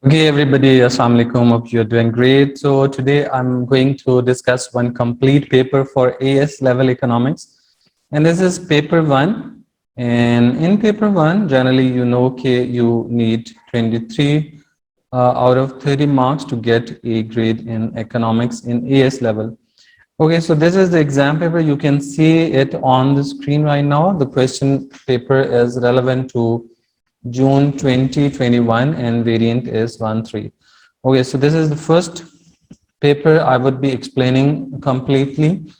Okay, everybody, Assalamu alaikum. Hope you're doing great. So today I'm going to discuss one complete paper for AS level economics. And this is paper one. And in paper one, generally, okay, you need 23 out of 30 marks to get a grade in economics in AS level. Okay, so this is the exam paper. You can see it on the screen right now. The question paper is relevant to June 2021 and variant is 13. Okay, so this is the first paper I would be explaining completely.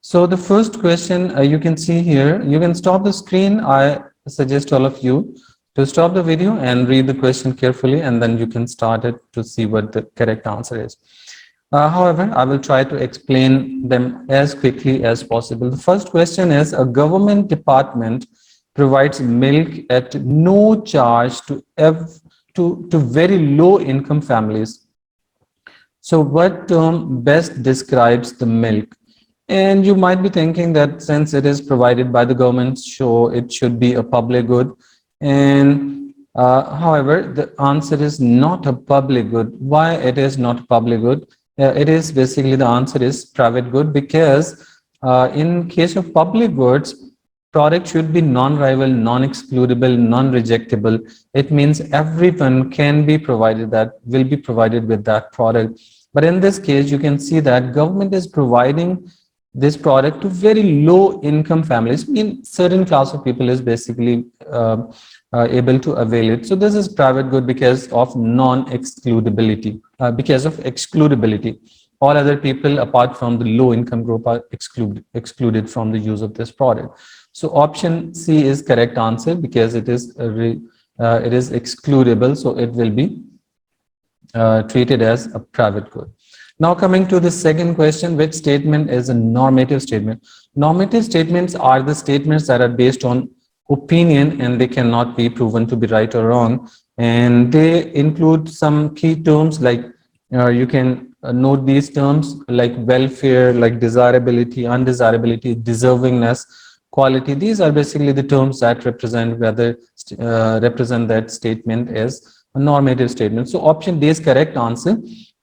So the first question you can see here, you can stop the screen. I suggest all of you to stop the video and read the question carefully, and then you can start it to see what the correct answer is. However, I will try to explain them as quickly as possible. The first question is, a government department provides milk at no charge to very low income families. So what term best describes the milk? And you might be thinking that since it is provided by the government, so it should be a public good. And however, the answer is not a public good. Why it is not a public good? It is basically the answer is private good, because in case of public goods, product should be non-rival, non-excludable, non-rejectable. It means everyone can be provided that will be provided with that product. But in this case, you can see that government is providing this product to very low income families. I mean, certain class of people is basically able to avail it. So this is private good because of non-excludability, because of excludability. All other people apart from the low income group are excluded from the use of this product. So option C is correct answer because it is excludable, so it will be treated as a private good. Now coming to the second question, which statement is a normative statement? Normative statements are the statements that are based on opinion and they cannot be proven to be right or wrong. And they include some key terms like you can note these terms like welfare, like desirability, undesirability, deservingness, quality. These are basically the terms that represent whether represent that statement is a normative statement. So option D is correct answer.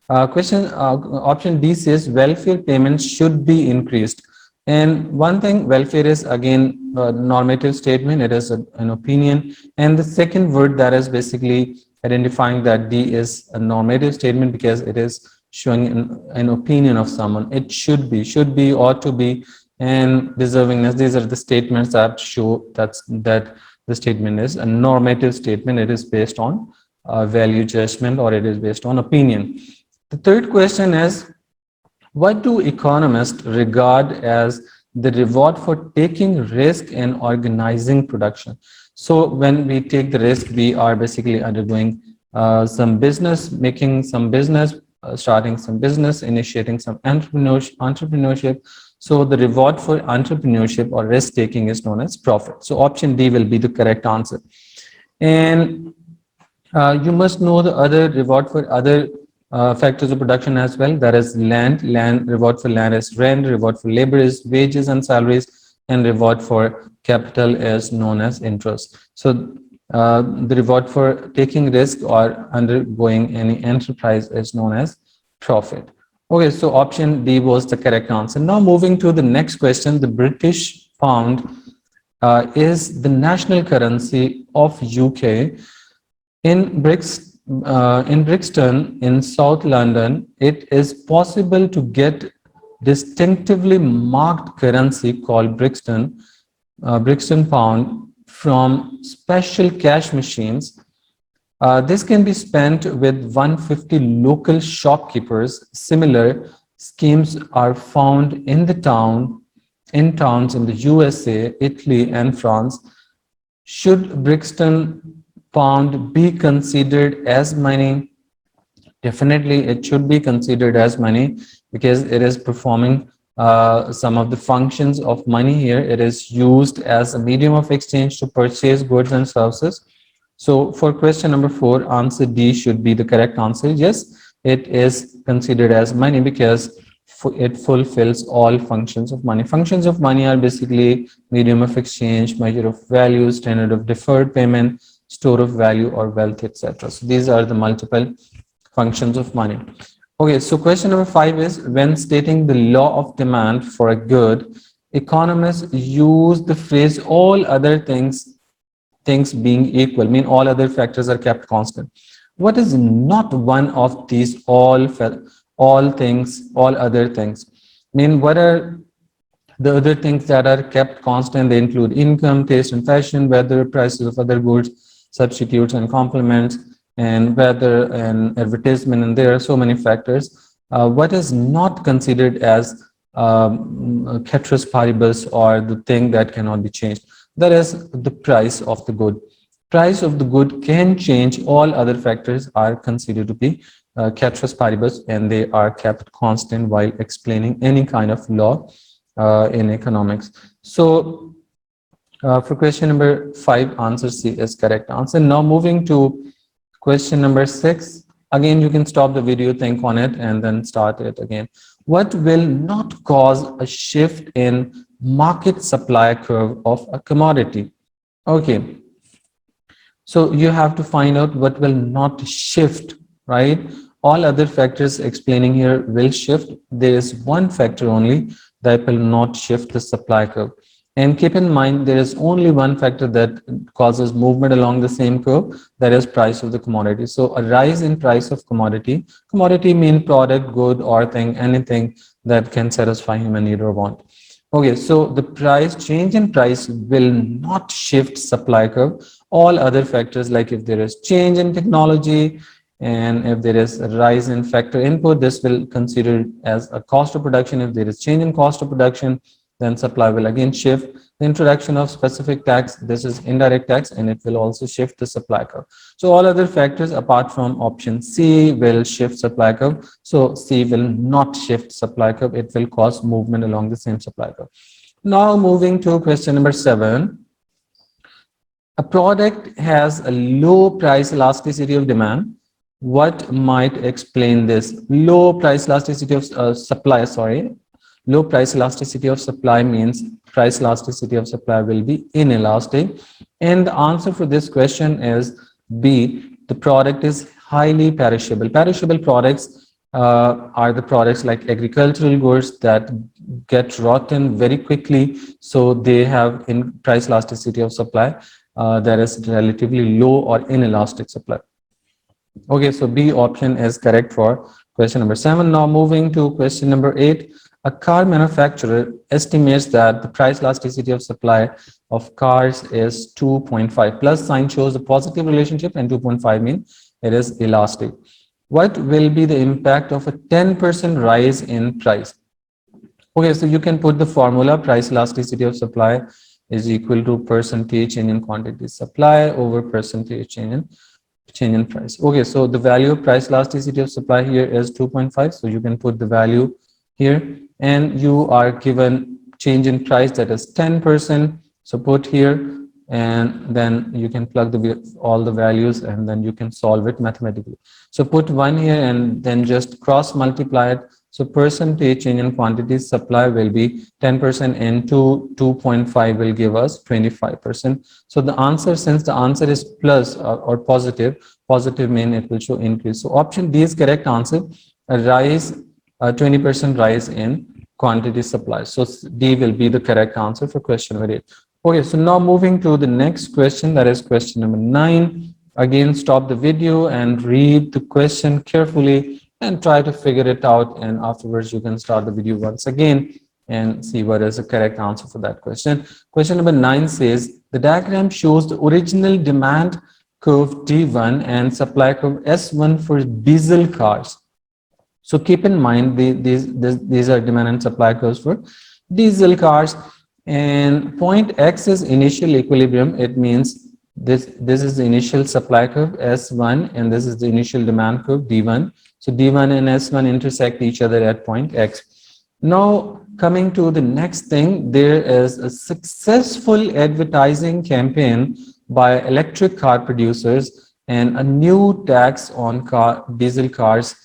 Option D says welfare payments should be increased. And one thing, welfare is again a normative statement. It is an opinion. And the second word that is basically identifying that D is a normative statement because it is showing an opinion of someone. It should be, ought to be, and deservingness. These are the statements that show that the statement is a normative statement. It is based on value judgment, or it is based on opinion. The third question is, what do economists regard as the reward for taking risk and organizing production? So when we take the risk, we are basically undergoing some business, making some business, starting some business, initiating some entrepreneurship. So the reward for entrepreneurship or risk taking is known as profit. So option D will be the correct answer. And you must know the other reward for other factors of production as well. That is land. Reward for land is rent. Reward for labor is wages and salaries. And reward for capital is known as interest. So the reward for taking risk or undergoing any enterprise is known as profit. Okay, so option D was the correct answer. Now moving to the next question, the British pound is the national currency of UK. In Brixton, in South London, it is possible to get distinctively marked currency called Brixton pound from special cash machines. This can be spent with 150 local shopkeepers. Similar schemes are found in towns in the USA, Italy, and France. Should Brixton pound be considered as money? Definitely, it should be considered as money because it is performing some of the functions of money here. It is used as a medium of exchange to purchase goods and services. So for question number 4, answer D should be the correct answer. Yes, it is considered as money because it fulfills all functions of money. Functions of money are basically medium of exchange, measure of value, standard of deferred payment. store of value or wealth, etc. So these are the multiple functions of money. Okay, so question number 5 is, when stating the law of demand for a good, economists use the phrase all other things being equal, mean all other factors are kept constant. What is not one of these all things, all other things? Mean what are the other things that are kept constant? They include income, taste and fashion, weather, prices of other goods, substitutes and complements, and weather and advertisement. And there are so many factors. What is not considered as ceteris paribus, or the thing that cannot be changed? That is the price of the good. Price of the good can change. All other factors are considered to be ceteris paribus, and they are kept constant while explaining any kind of law in economics. So for question number 5, answer C is correct answer. Now moving to question number 6. Again, you can stop the video, think on it, and then start it again. What will not cause a shift in market supply curve of a commodity? Okay, so you have to find out what will not shift, right? All other factors explaining here will shift. There is one factor only that will not shift the supply curve. And keep in mind, there is only one factor that causes movement along the same curve, that is price of the commodity. So a rise in price of commodity mean product, good, or thing, anything that can satisfy human need or want. Okay, so the change in price will not shift supply curve. All other factors, like if there is change in technology and if there is a rise in factor input, this will consider as a cost of production. If there is change in cost of production, then supply will again shift. The introduction of specific tax, this is indirect tax, and it will also shift the supply curve. So all other factors apart from option C will shift supply curve. So C will not shift supply curve. It will cause movement along the same supply curve. Now moving to question number 7. A product has a low price elasticity of demand. What might explain this? Low price elasticity of supply, sorry. Low price elasticity of supply means price elasticity of supply will be inelastic. And the answer for this question is B. The product is highly perishable. Perishable products are the products like agricultural goods that get rotten very quickly. So they have in price elasticity of supply that is relatively low or inelastic supply. Okay, so B option is correct for question number 7. Now moving to question number 8. A car manufacturer estimates that the price elasticity of supply of cars is 2.5. Plus sign shows a positive relationship, and 2.5 means it is elastic. What will be the impact of a 10% rise in price? Okay, so you can put the formula: price elasticity of supply is equal to percentage change in quantity supply over percentage change in price. Okay, so the value of price elasticity of supply here is 2.5. So you can put the value here, and you are given change in price that is 10%. So put here, and then you can plug all the values, and then you can solve it mathematically. So put 1 here and then just cross multiply it. So percentage change in quantity supply will be 10% into 2.5 will give us 25%. So the answer, since the answer is plus or positive mean it will show increase. So option D is correct answer. A rise, 20% rise in quantity supply. So D will be the correct answer for question number 8. Okay, so now moving to the next question, that is question number 9. Again, stop the video and read the question carefully and try to figure it out. And afterwards, you can start the video once again and see what is the correct answer for that question. Question number 9 says, the diagram shows the original demand curve D1 and supply curve S1 for diesel cars. So keep in mind, these are demand and supply curves for diesel cars. And point X is initial equilibrium. It means this is the initial supply curve S1, and this is the initial demand curve D1. So D1 and S1 intersect each other at point X. Now coming to the next thing, there is a successful advertising campaign by electric car producers, and a new tax on diesel cars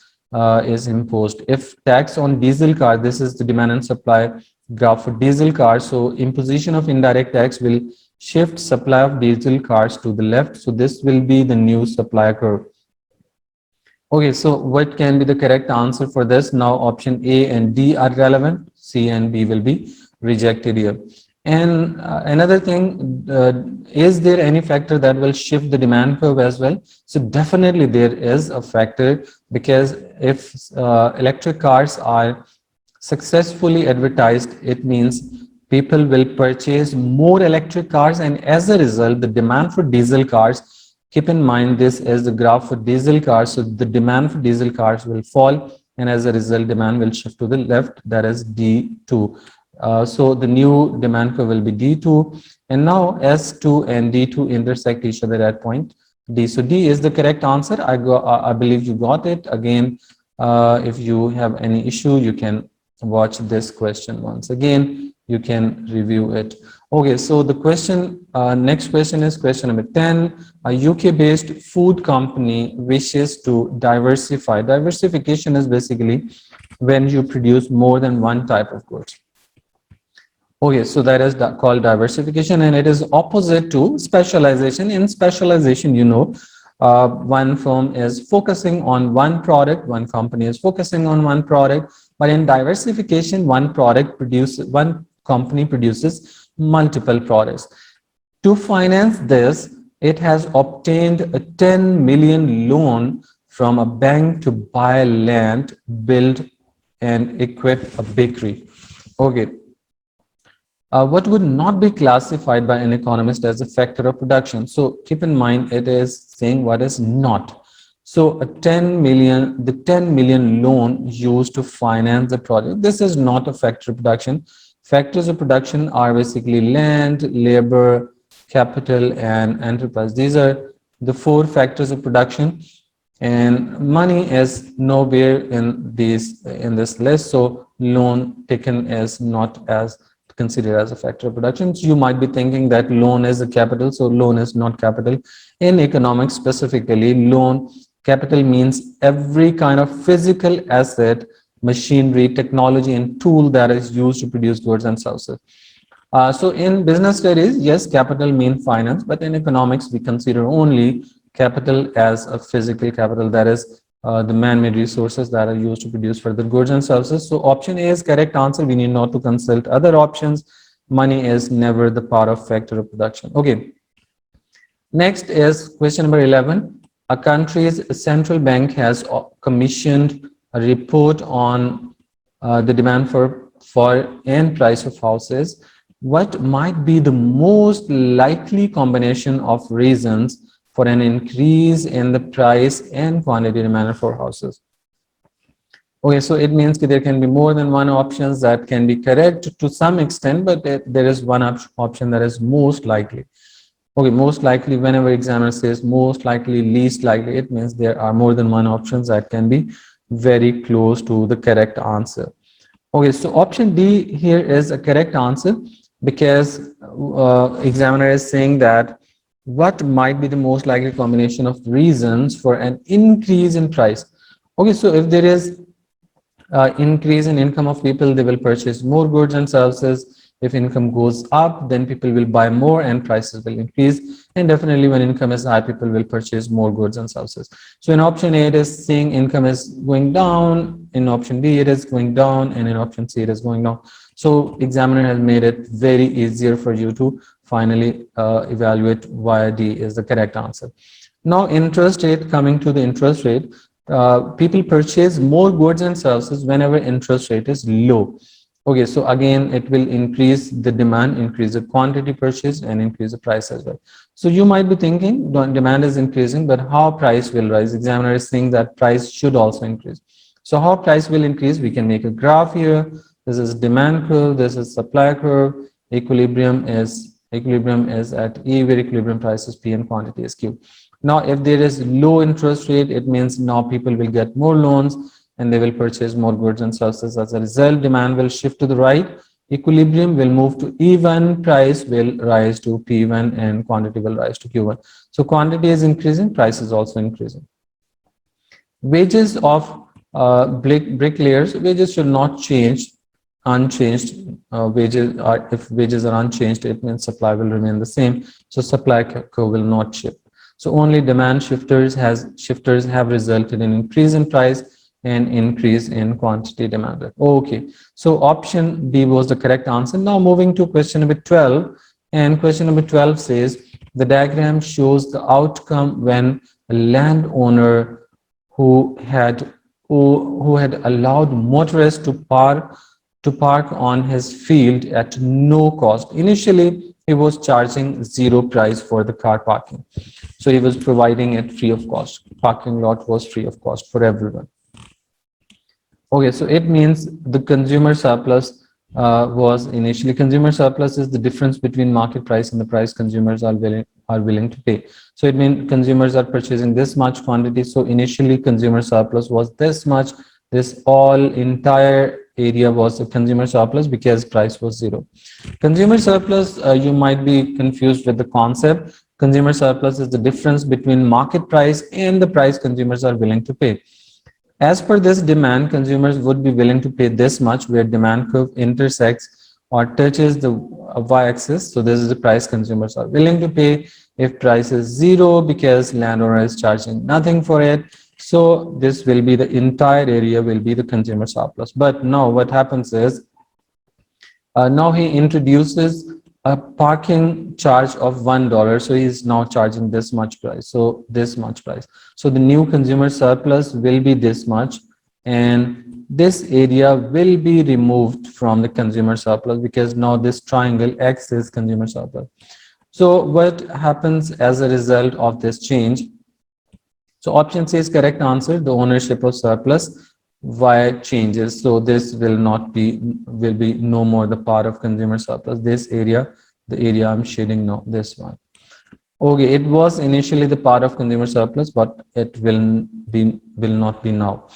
is imposed. If tax on diesel car, this is the demand and supply graph for diesel cars. So imposition of indirect tax will shift supply of diesel cars to the left. So this will be the new supply curve. Okay, so what can be the correct answer for this? Now option A and D are relevant. C and B will be rejected here. And another thing, is there any factor that will shift the demand curve as well? So definitely there is a factor, because if electric cars are successfully advertised, it means people will purchase more electric cars, and as a result, the demand for diesel cars, keep in mind this is the graph for diesel cars, so the demand for diesel cars will fall, and as a result, demand will shift to the left, that is D2. So the new demand curve will be D2, and now S2 and D2 intersect each other at point D. So D is the correct answer. I believe you got it. Again, if you have any issue, you can watch this question once again. You can review it. Okay, so the question, next question is question number 10. A UK-based food company wishes to diversify. Diversification is basically when you produce more than one type of goods. Okay, so that is called diversification, and it is opposite to specialization. In specialization, one firm is focusing on one product, one company is focusing on one product, but in diversification, one company produces multiple products. To finance this, it has obtained a 10 million loan from a bank to buy land, build and equip a bakery. Okay. What would not be classified by an economist as a factor of production? So keep in mind, it is saying what is not. So the 10 million loan used to finance the project, this is not a factor of production. Factors of production are basically land, labor, capital, and enterprise. These are the four factors of production, and money is nowhere in this list. So loan taken is not as considered as a factor of production. So you might be thinking that loan is a capital, so loan is not capital. In economics specifically, loan capital means every kind of physical asset, machinery, technology, and tool that is used to produce goods and services. So in business studies, yes, capital means finance, but in economics, we consider only capital as a physical capital, that is the man-made resources that are used to produce further goods and services. So option A is correct answer. We need not to consult other options. Money is never the part of factor of production. Okay. Next is question number 11. A country's central bank has commissioned a report on the demand for and price of houses. What might be the most likely combination of reasons for an increase in the price and quantity demand for houses? Okay, so it means that there can be more than one options that can be correct to some extent, but there is one option that is most likely. Okay, most likely, whenever examiner says most likely, least likely, it means there are more than one options that can be very close to the correct answer. Okay, so option D here is a correct answer, because examiner is saying that what might be the most likely combination of reasons for an increase in price. Okay, so if there is increase in income of people, they will purchase more goods and services. If income goes up, then people will buy more and prices will increase. And definitely when income is high, people will purchase more goods and services. So in option A, it is saying income is going down. In option B, it is going down. And in option C, it is going down. So examiner has made it very easier for you to finally evaluate why D is the correct answer. Now interest rate, coming to the interest rate, people purchase more goods and services whenever interest rate is low. Okay, so again, it will increase the demand, increase the quantity purchased, and increase the price as well. So you might be thinking demand is increasing, but how price will rise? Examiner is saying that price should also increase. So how price will increase? We can make a graph here. This is demand curve. This is supply curve. Equilibrium is at E, where equilibrium price is P and quantity is Q. Now, if there is low interest rate, it means now people will get more loans and they will purchase more goods and services. As a result, demand will shift to the right. Equilibrium will move to E1, price will rise to P1, and quantity will rise to Q1. So quantity is increasing, price is also increasing. Wages of bricklayers, wages should not change unchanged wages are, if wages are unchanged, it means supply will remain the same. So supply curve will not shift. So only demand shifters have resulted in increase in price and increase in quantity demanded. Okay, so option B was the correct answer. Now moving to question number 12, and question number 12 says the diagram shows the outcome when a landowner who had who had allowed motorists to park on his field at no cost. Initially, he was charging zero price for the car parking. So he was providing it free of cost. Parking lot was free of cost for everyone. Okay, so it means the consumer surplus was initially, consumer surplus is the difference between market price and the price consumers are willing to pay. So it means consumers are purchasing this much quantity. So initially consumer surplus was this much. This all entire area was a consumer surplus because price was zero. Consumer surplus, you might be confused with the concept. Consumer surplus is the difference between market price and the price consumers are willing to pay. As per this demand, consumers would be willing to pay this much where demand curve intersects or touches the y-axis. So this is the price consumers are willing to pay. If price is zero because landowner is charging nothing for it, so this will be the entire area will be the consumer surplus. But now what happens is now he introduces a parking charge of $1. So he's now charging this much price. So this much price. So the new consumer surplus will be this much. And this area will be removed from the consumer surplus because now this triangle X is consumer surplus. So what happens as a result of this change? So option C is correct answer. The ownership of surplus Y changes. So this will be no more the part of consumer surplus. This area, the area I'm shading now, this one. Okay, it was initially the part of consumer surplus, but it will not be now.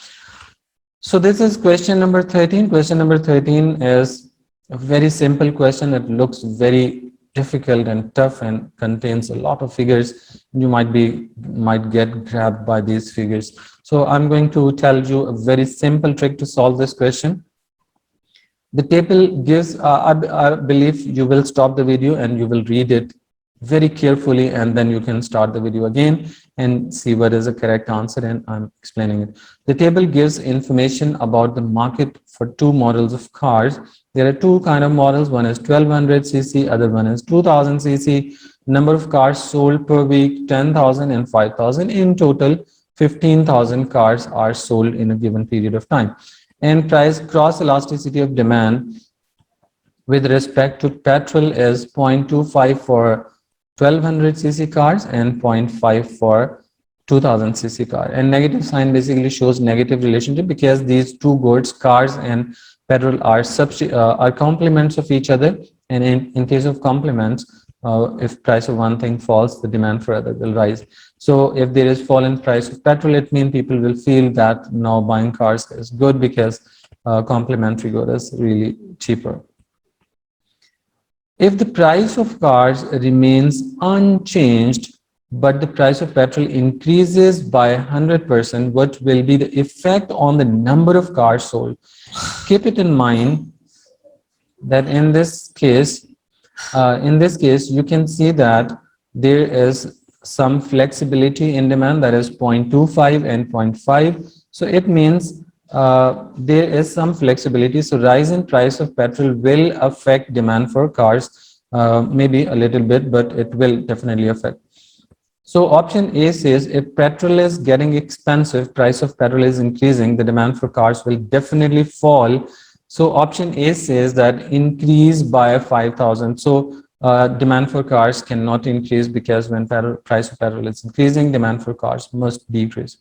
So this is question number 13. Question number 13 is a very simple question. It looks very difficult and tough and contains a lot of figures. You might get grabbed by these figures. So I'm going to tell you a very simple trick to solve this question. The table gives, I believe you will stop the video and you will read it very carefully, and then you can start the video again and see what is the correct answer, and I'm explaining it. The table gives information about the market for two models of cars. There are two kind of models. One is 1200 cc, other one is 2000 cc. Number of cars sold per week, 10,000 and 5,000. In total, 15,000 cars are sold in a given period of time. And price cross elasticity of demand with respect to petrol is 0.25 for 1200 cc cars and 0.5 for 2000 cc car. And negative sign basically shows negative relationship because these two goods, cars and petrol, are complements of each other. And in case of complements, if price of one thing falls, the demand for other will rise. So if there is fall in price of petrol, it means people will feel that now buying cars is good because complementary good is really cheaper. If the price of cars remains unchanged, but the price of petrol increases by 100%, what will be the effect on the number of cars sold? Keep it in mind that in this case, you can see that there is some flexibility in demand, that is 0.25 and 0.5. So it means there is some flexibility. So rise in price of petrol will affect demand for cars, maybe a little bit, but it will definitely affect. So option A says if petrol is getting expensive, price of petrol is increasing, the demand for cars will definitely fall. So option A says that increase by 5,000. So demand for cars cannot increase because when price of petrol is increasing, demand for cars must decrease.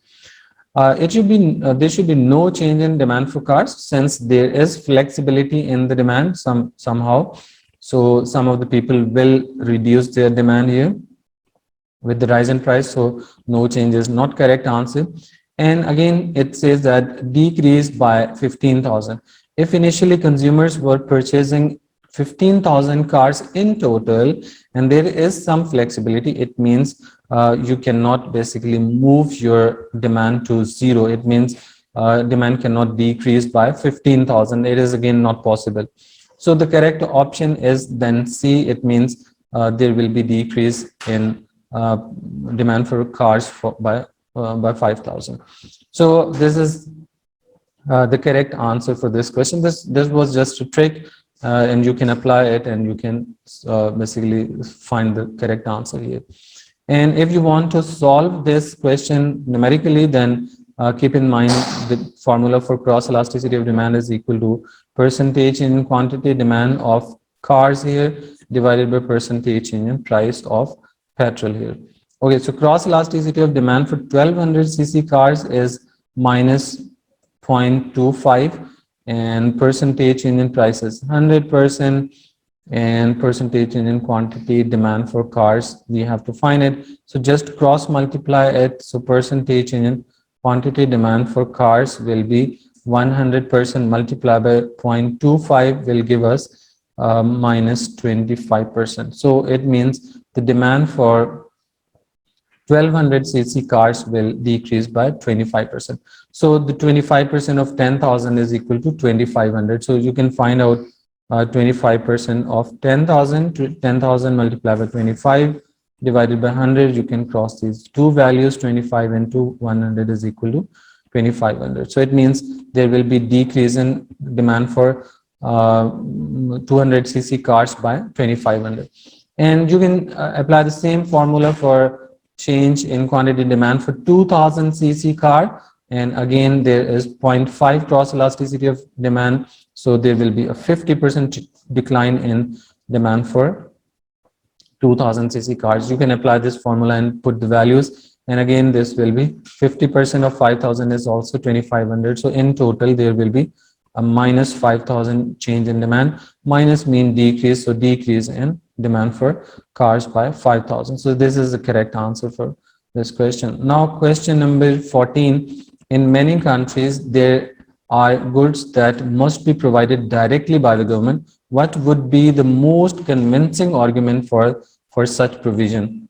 There should be no change in demand for cars since there is flexibility in the demand somehow. So some of the people will reduce their demand here with the rise in price. So no change is not correct answer. And again, it says that decreased by 15,000. If initially consumers were purchasing 15,000 cars in total, and there is some flexibility, it means you cannot basically move your demand to zero. It means demand cannot decrease by 15,000. It is again not possible. So the correct option is then C. It means there will be decrease in demand for cars by 5,000. So this is the correct answer for this question. This was just a trick, and you can apply it, and you can basically find the correct answer here. And if you want to solve this question numerically, then keep in mind the formula for cross elasticity of demand is equal to percentage in quantity demand of cars here divided by percentage in price of petrol here. Okay, so cross elasticity of demand for 1200 cc cars is minus 0.25, and percentage change in prices 100%, and percentage change in quantity demand for cars, we have to find it. So just cross multiply it. So percentage change in quantity demand for cars will be 100% multiplied by 0.25 will give us minus 25%. So it means the demand for 1200 cc cars will decrease by 25%. So the 25% of 10,000 is equal to 2500. So you can find out 25% of 10,000 to 10,000 multiplied by 25 divided by 100. You can cross these two values. 25 into 100 is equal to 2500. So it means there will be decrease in demand for 200 cc cars by 2500. And you can apply the same formula for change in quantity demand for 2000 cc car, and again there is 0.5 cross elasticity of demand, so there will be a 50% decline in demand for 2000 cc cars. You can apply this formula and put the values, and again this will be 50% of 5000 is also 2500. So in total there will be a minus 5000 change in demand. Minus mean decrease, so decrease in demand for cars by 5,000. So this is the correct answer for this question. Now question number 14. In many countries there are goods that must be provided directly by the government. What would be the most convincing argument for such provision?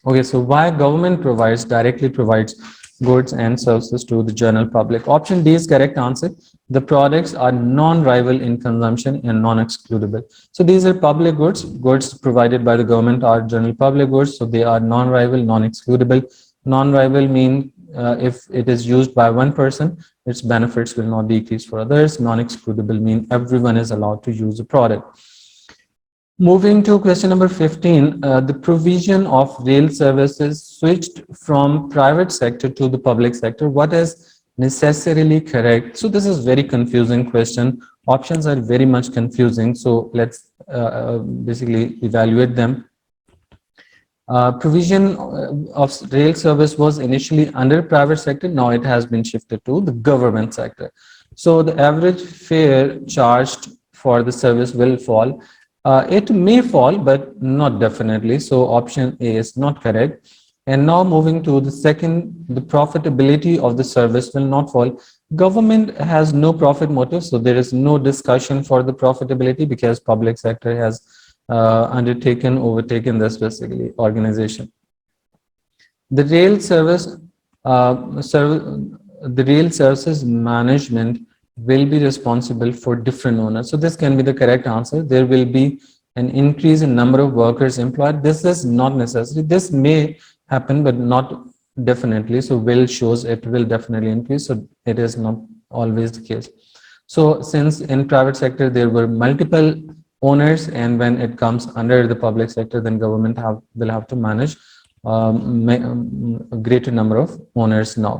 Okay, so why government directly provides goods and services to the general public? Option D is correct answer. The products are non-rival in consumption and non-excludable. So these are public goods. Goods provided by the government are general public goods, so they are non-rival, non-excludable. Non-rival mean if it is used by one person, its benefits will not decrease for others. Non-excludable mean everyone is allowed to use the product. Moving to question number 15, the provision of rail services switched from private sector to the public sector. What is necessarily correct? So this is very confusing question. Options are very much confusing. So let's basically evaluate them. Provision of rail service was initially under private sector. Now it has been shifted to the government sector. So the average fare charged for the service will fall. It may fall, but not definitely. So option A is not correct. And now moving to the second, the profitability of the service will not fall. Government has no profit motive, so there is no discussion for the profitability because public sector has overtaken this basically organization. The rail services management will be responsible for different owners. So this can be the correct answer. There will be an increase in number of workers employed. This is not necessary. This may happen, but not definitely. So will shows it will definitely increase. So it is not always the case. So since in private sector, there were multiple owners, and when it comes under the public sector, then government will have to manage a greater number of owners now.